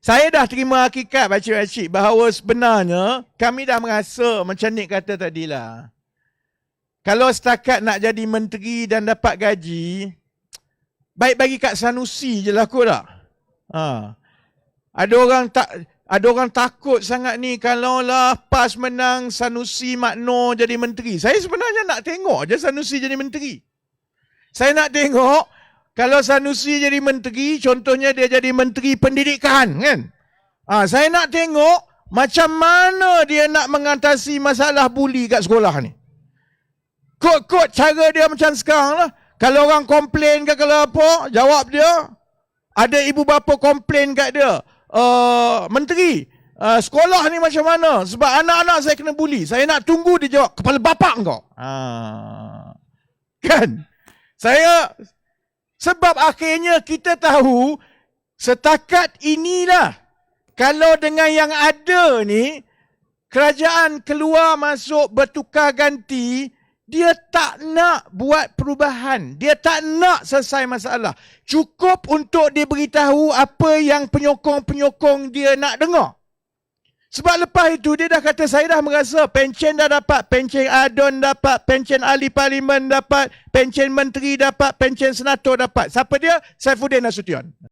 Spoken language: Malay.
Saya dah terima hakikat pakcik-pakcik bahawa sebenarnya kami dah merasa macam Nik kata tadilah. Kalau setakat nak jadi menteri dan dapat gaji, baik bagi Kak Sanusi je lah kot tak? Ada orang takut sangat ni kalau lah PAS menang Sanusi Makno jadi menteri. Saya sebenarnya nak tengok je Sanusi jadi menteri. Saya nak tengok kalau Sanusi jadi menteri, contohnya dia jadi menteri pendidikan kan. Saya nak tengok macam mana dia nak mengatasi masalah buli kat sekolah ni. Kod-kod cara dia macam sekarang lah. Kalau orang komplain ke kalau apa, jawab dia. Ada ibu bapa komplain kat dia. Menteri, sekolah ni macam mana? Sebab anak-anak saya kena buli. Saya nak tunggu dia jawab, kepala bapak kau. Kan? Sebab akhirnya kita tahu setakat inilah. Kalau dengan yang ada ni, kerajaan keluar masuk bertukar ganti, dia tak nak buat perubahan. Dia tak nak selesai masalah. Cukup untuk dia beritahu apa yang penyokong-penyokong dia nak dengar. Sebab lepas itu dia dah kata saya dah merasa pencen dah dapat, pencen adon dapat, pencen ahli parlimen dapat, pencen menteri dapat, pencen senator dapat. Siapa dia? Saifuddin Nasution.